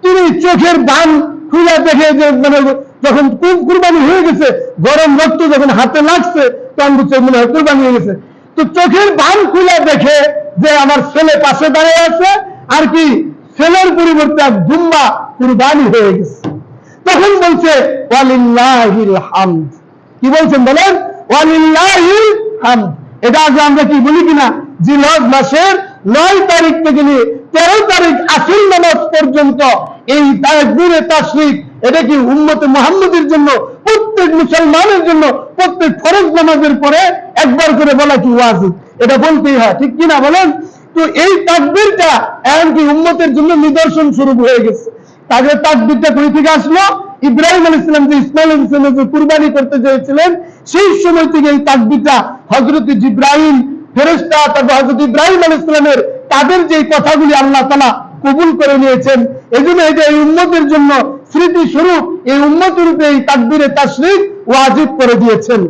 তিনি চোখের বান খুলে দেখে যে মানে যখন কুরবানি হয়ে গেছে, গরম রক্ত যখন হাতে লাগছে তখন বুঝছে মনে হয় কুরবানি হয়ে গেছে। তো চোখের বান খুলে দেখে যে আমার ছেলে পাশে দাঁড়িয়ে আছে, আর কি ছেলের পরিবর্তে এক দুম্বা কুরবানি হয়ে গেছে। তখন বলছে ওয়ালিল্লাহিল হামদ। কি বলছেন বলেন? ওয়ালিল্লাহিল হামদ। এটা আজ আমরা কি বলি কিনা? জিলহজ মাসের 9 তারিখ থেকে নিয়ে 13 তারিখ আসর নামাজ পর্যন্ত এই তাকবীরে তাশরিক, এটা কি উম্মতে মুহাম্মাদের জন্য, প্রত্যেক মুসলমানের জন্য প্রত্যেক ফরজ নামাজের পরে একবার করে বলা কি ওয়াজিব, এটা বলতেই হয়, ঠিক কিনা বলেন? তো এই তাকবীরটা এমনকি উম্মতের জন্য নিদর্শন স্বরূপ হয়ে গেছে। তাদের তাকবীরটা কই থেকে আসলো? ইব্রাহিম আলাইহিস সালাম যে ইসমাঈল আলাইহিস সালামকে কুরবানি করতে চেয়েছিলেন, সেই সময় থেকে এই তাকবীরটা হযরত জিবরাইল ফেরেশতা, তারপর হযরত ইব্রাহিম আলাইহিস সালামের তাদের যে কথাগুলি আল্লাহ তাআলা কবুল করে নিয়েছেন, এজন্য এটা এই উম্মতের জন্য স্মৃতি স্বরূপ, এই উম্মতের উপরে এই তাকবীরে তাশরিক ওয়াজিব করে দিয়েছেন।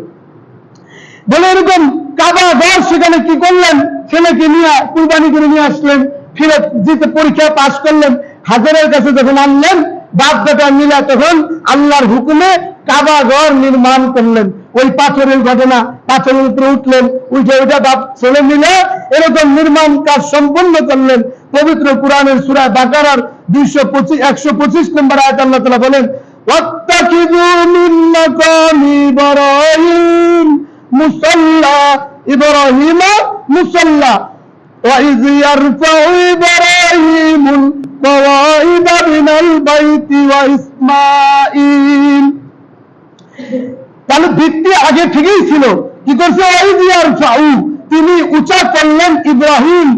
বলে এরকম কাবা ঘর, সেখানে কি করলেন? ছেলেকে নিয়ে কুরবানি করে নিয়ে আসলেন, ফিরে জিতে পরীক্ষা পাশ করলেন, হাজারের কাছে যখন আনলেন, বাপ বেটা মিলা তখন আল্লাহর হুকুমে কাবা ঘর নির্মাণ করলেন। ওই পাথরের ঘটনা, পাথরের উপরে উঠলেন, উঠে ওইটা বাপ ছেলে মিলে এরকম নির্মাণ কাজ সম্পন্ন করলেন। পবিত্র কুরআনের সূরা বাকারার 125 নম্বর আয়াত আল্লাহ তাআলা বলেন ওয়াত্তাকিযু মিন মাকামি ইব্রাহিম মুসাল্লা, ইব্রাহিম মুসাল্লা وَإِذْ يَرْفَعُ إِبْرَاهِيمُ الْقَوَاعِدَ مِنَ الْبَيْتِ وَإِسْمَاعِيلُ। তাহলে ভিত্তি আগে থেকেই ছিল। কি করছে? وَإِذْ يَرْفَعُ, তিনি উঁচা করলেন ইব্রাহিম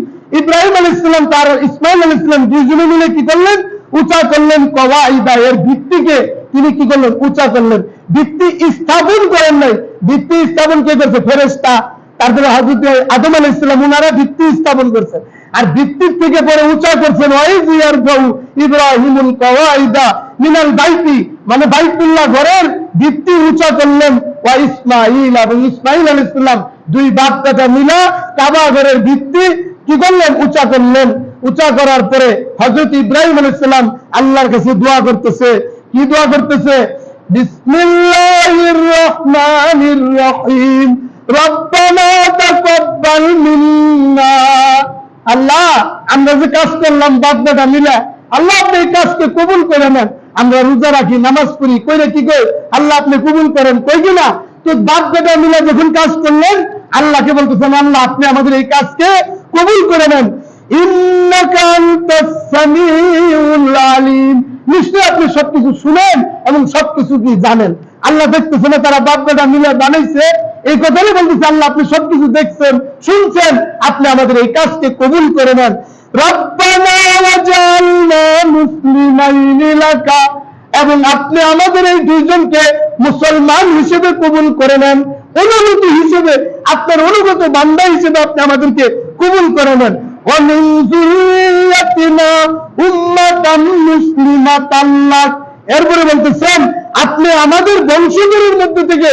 আলাইহিস সালাম তার ইসমাইল আলাইহিস সালাম দুইজনে মিলে কি করলেন? উঁচা করলেন কওয়াইদা, এর ভিত্তিকে তিনি কি করলেন? উঁচা করলেন। ভিত্তি স্থাপন করেন নাই, ভিত্তি স্থাপন কে করছে? ফেরেশতা। তারপরে হযরত আদম আলাইহিস সালাম ওনারা ভিত্তি স্থাপন করছেন, আর ভিত্তির থেকে পরে উঁচা করছেন ওয়াইজ ইয়ারফাউ ইব্রাহিমুল কওয়াইদা মিনাল বাইতি, মানে বাইতুল্লাহ ঘরের ভিত্তি উঁচা করলেন। ওয়া ইসমাঈল, এবং ইসমাঈল আলাইহিস সালাম দুই বাপ বেটা মিলা কাবা ঘরের ভিত্তি কি করলেন? উঁচা করলেন। উঁচা করার পরে হযরত ইব্রাহিম আলাইহিস সালাম আল্লাহর কাছে দোয়া করতেছে। কি দোয়া করতেছে? বিসমিল্লাহির রহমানির রহিম, রব্বানা তাকাব্বাল মিন্না। আল্লাহ, আমরা যে কাজ করলাম বাপ বেটা মিলা, আল্লাহ আপনি এই কাজকে কবুল করে নেন। আমরা রোজা রাখি, নামাজ পড়ি, কইরে কি কই? আল্লাহ আপনি কবুল করেন, কই কিনা? তো বাপ বেটা মিলা যখন কাজ করলেন, আল্লাহকে বলতেছেন আল্লাহ আপনি আমাদের এই কাজকে কবুল করে নেন। ইন্নাকা আনতাস সামিউল আলিম, নিশ্চয় আপনি সবকিছু শুনেন এবং সবকিছু কি জানেন। আল্লাহ দেখতেছেন না তারা বাপ বেটা মিলে বানাইছে, এই কথাই বলতেছে আল্লাহ আপনি সবকিছু দেখছেন, শুনছেন, আপনি আমাদের এই কাজকে কবুল করে নেন। রব্বানা ওয়াজআলনা মুসলিমাইনি লাকা, এবং আপনি আমাদের এই দুইজনকে মুসলমান হিসেবে কবুল করে নেন, অনুগত হিসেবে, আপনার অনুগত বান্দা হিসেবে আপনি আমাদেরকে কবুল করে নেন। ওয়া মিন যুররিয়াতিনা উম্মাতান মুসলিমাতান লাক, এরপরে বলতেছেন আপনি আমাদের বংশধরের মধ্যে থেকে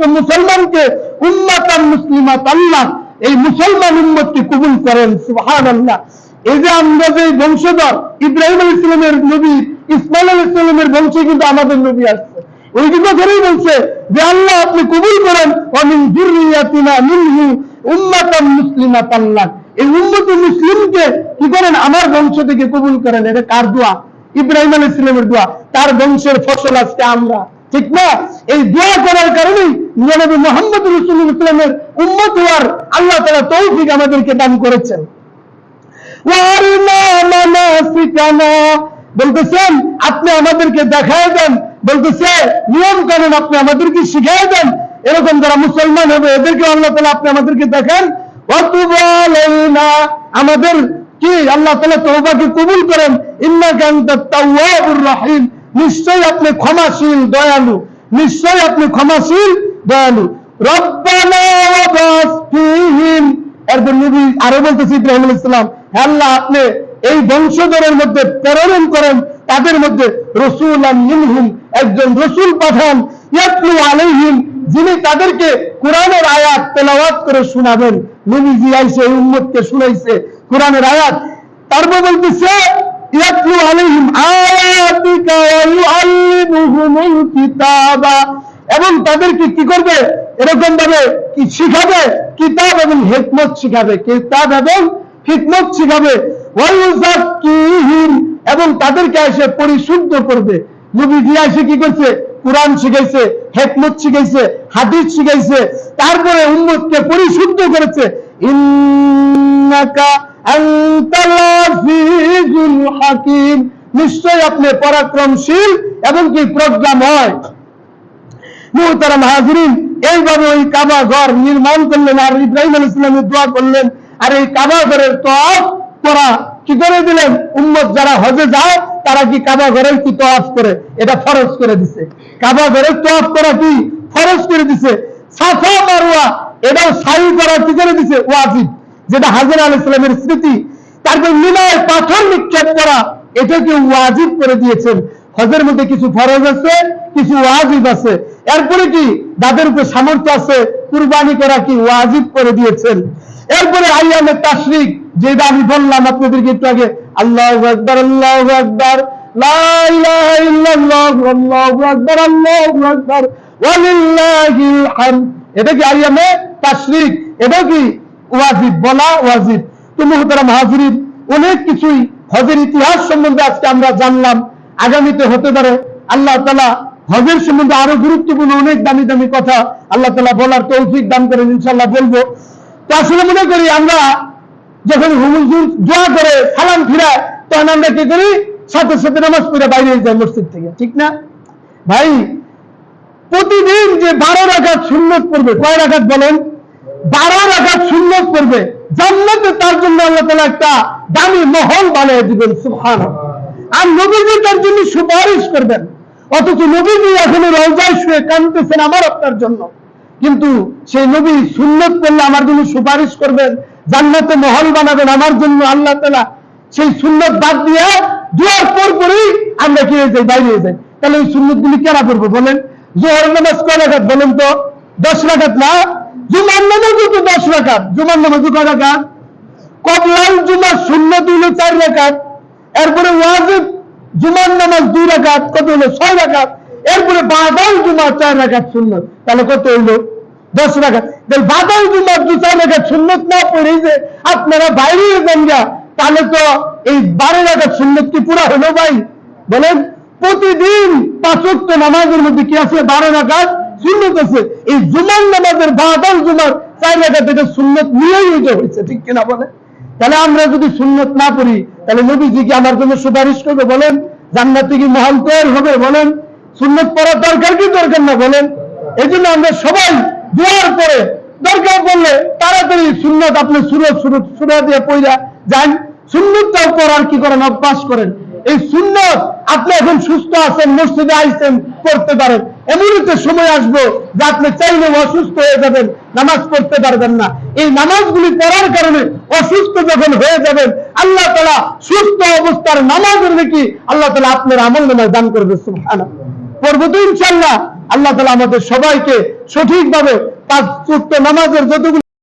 মুসলমানকে উম্মাতান মুসলিমাতান লাক, এই মুসলমান উম্মতকে কবুল করেন। সুবহানাল্লাহ। এই যে আমরা যে বংশধর ইব্রাহিম আলাইহিস সালামের নবী ইসমাঈল আলাইহিস সালামের বংশে কিন্তু আমাদের নবী আসছে, ওই কথা ধরেই বলছে যে আল্লাহ আপনি কবুল করেন ওয়া মিন যুররিয়াতিনা মিনহু উম্মাতান মুসলিমাতান লাক, এই উম্মতে মুসলিমকে কি করেন? আমার বংশ থেকে কবুল করেন। এটা কার দোয়া? ইব্রাহিম আলাইহিস সালামের দোয়া। তার বংশের ফসল আজকে আমরা, ঠিক না? এই দোয়া করার কারণেই নবী মুহাম্মদ রাসূলুল্লাহ সাল্লাল্লাহু আলাইহি ওয়াসাল্লামের উম্মত হওয়ার আল্লাহ তাআলা তৌফিক আমাদেরকে দান করেছেন। ওয়ারিনা মানাসিকানা, বলতেছেন আপনি আমাদেরকে দেখায় দেন, বলতেছে নিয়ম কানুন আপনি আমাদেরকে শিখায় দেন। এরকম যারা মুসলমান হবে এদেরকে আল্লাহ তাআলা আপনি আমাদেরকে দেখান। ওয়া তুব আলাইনা, আমাদের কি আল্লাহ তাআলা তওবাকে কবুল করেন। ইন্নাকা আনতাত তাওয়াবুর রহিম, নিশ্চয়ই আপনি ক্ষমাশীল দয়ালু, নিশ্চয়ই আপনি ক্ষমাশীল দয়ালু। রব্বানা ওয়াবাস ফীহিম, এরপর নবী আরো বলতেছে ইব্রাহিম আলাইহিস সালাম, হে আল্লাহ আপনি এই বংশধরের মধ্যে প্রেরণ করেন, তাদের মধ্যে রাসূলান মিনহুম, একজন রাসূল পাঠান, ইয়াতলু আলাইহিম, যিনি তাদেরকে কোরআনের আয়াত তেলাওয়াত করে শোনাবেন। নবীজি আইসে এই উম্মতকে শুনাইছে কোরআনের আয়াত। তারপর বলতেছে ইয়াতলু আলাইহিম আয়াতিকা ওয়া ইউআল্লিমুহুমুল কিতাবা, এবং তাদেরকে কি করবে? এরকম ভাবে কি শিখাবে? কিতাব এবং হিকমত শিখাবে, কিতাব এবং হিকমত শিখাবে। ওয়া ইউযাক্কিহিম, এবং তাদেরকে এসে পরিশুদ্ধ করবে। নবীজি এসে কি করছে? কোরআন শিখাইছে, হিকমত শিখাইছে, হাদিস শিখাইছে, তারপরে উম্মতকে পরিশুদ্ধ করেছে। ইন্নাকা আনতাল আজিজুল হাকিম, নিশ্চয় আপনি পরাক্রমশীল এবং কি প্রজ্ঞাময়। মুহতারাম হাজিরিন, এইভাবে ওই কাবা ঘর নির্মাণ করলেন আর ইব্রাহিম আলাইহিস সালামের দোয়া করলেন, আর এই কাবা ঘরের তওয়াফ করা কি করে দিলেন? উম্মত যারা হজে যায় তারা কি কাবা ঘরের কি তওয়াফ করে? এটা ফরজ করে দিছে। কাবা ঘরের তওয়াফ করা কি ফরজ করে দিছে। সাফা মারওয়া এটাও সাই করা কি করে দিছে? ওয়াজিব, যেটা হাজরা আলাইহিস সালামের স্মৃতি। তারপর মিনায় পাথর নিক্ষেপ করা এটাকে ওয়াজিব করে দিয়েছেন। হজের মধ্যে কিছু ফরজ আছে, কিছু ওয়াজিব আছে। এরপরে কি যাদের উপর সামর্থ্য আছে কুরবানি করা কি ওয়াজিব করে দিয়েছেন। এরপরে আইয়ামে তাশরিক, যেটা আমি বললাম আপনাদেরকে একটু আগে, আল্লাহু আকবার, আল্লাহু আকবার, লা ইলাহা ইল্লাল্লাহ, আল্লাহু আকবার, আল্লাহু আকবার, ওয়া লিল্লাহিল হামদ, এটা কি আইয়ামে তাশরিক, এটা কি ওয়াজিব, বলা ওয়াজিব। তো মুহতারাম হাজিরিন, অনেক কিছুই হজের ইতিহাস সম্বন্ধে আজকে আমরা জানলাম। আগামীতে হতে পারে আল্লাহ তাআলা হজের সম্বন্ধে আরো গুরুত্বপূর্ণ অনেক দামি দামি কথা আল্লাহ তাআলা বলার তৌফিক দান করেন, ইনশাআল্লাহ বলবো। তো আসলে মনে করি আমরা যখন হুজুর দোয়া করে সালাম ফিরায় তখন আমরা কি করি? সাথে সাথে নামাজ পড়ে বাইরে যাই মসজিদ থেকে, ঠিক না ভাই? প্রতিদিন যে 12 রাকাত সুন্নত পড়বে, কয় রাকাত বলেন? 12 রাকাত সুন্নত করবে, জান্নাতে তার জন্য আল্লাহ তাআলা একটা দামি মহল বানিয়ে দিবেন, সুবহানাল্লাহ। আর নবীজি তার জন্য সুপারিশ করবেন, অথচ নবীজি এখনো রওজায় শুয়ে কাঁদতেছেন আমার আপনার জন্য, কিন্তু সেই নবী সুন্নত করলে আমার জন্য সুপারিশ করবেন, জান্নাতে মহল বানাবেন আমার জন্য আল্লাহ তাআলা। সেই সুন্নত বাদ দিয়ে দুয়ার পরই আমরা কি হয়ে যাই, বাইরে হয়ে যাই। তাহলে ওই সুন্নতগুলি কেনা পড়বো বলেন? জোহর নামাজ কয় রাকাত বলেন তো? 10 রাকাত না? জুমার নামাজও তো 10 রাকাত। জুমার নামাজও কয় রাকাত? কবলাল জুমার সুন্নত হলো 4 রাকাত, এরপরে ওয়াজিব জুমার নামাজ 2 রাকাত, কত হলো? 6 রাকাত। এরপরে বাদাল জুমা 4 রাকাত সুন্নত, তাহলে কত হইলো? 10 রাকাত। তাহলে বাদাল জুমার 4 রাকাত সুন্নত না পড়ে যে আপনারা বাইরে যান গা, তাহলে তো এই 12 রাকাত সুন্নত কি পুরা হলো ভাই? বলেন? প্রতিদিন 5 ওয়াক্ত নামাজের মধ্যে কি আছে? 12 রাকাত সুন্নত আছে। এই জুমার নামাজের বাদাল জুমার 4 রাকাত এটা সুন্নত নিয়েই হয়েছে, ঠিক কিনা বলেন? তাহলে আমরা যদি সুন্নত না পড়ি, তাহলে নবীজি কি আমার জন্য সুপারিশ করবে বলেন? জান্নাতে কি মহল তৈরি হবে বলেন? সুন্নত পড়ার দরকার কি দরকার না বলেন? এই জন্য আমরা সবাই দোয়ার পরে দরকার পড়লে তাড়াতাড়ি সুন্নত আপনি সুরা দিয়ে পড়া যান, সুন্নতটাও পড়ার কি করেন? অভ্যাস করেন। এই সুন্নত আপনি এখন সুস্থ আছেন, মসজিদে আইছেন, পড়তে পারেন। এমনই তো সময় আসবো যে আপনি চাইলে অসুস্থ হয়ে যাবেন, নামাজ পড়তে পারবেন না। এই নামাজগুলি পড়ার কারণে অসুস্থ যখন হয়ে যাবেন, আল্লাহ তাআলা সুস্থ অবস্থার নামাজের নাকি আল্লাহ তাআলা আপনার আমলনামায় দান করবে, সুবহানাল্লাহ। পড়বো তো ইনশাআল্লাহ। আল্লাহ তাআলা আমাদের সবাইকে সঠিকভাবে 5 ওয়াক্ত নামাজের যতগুলো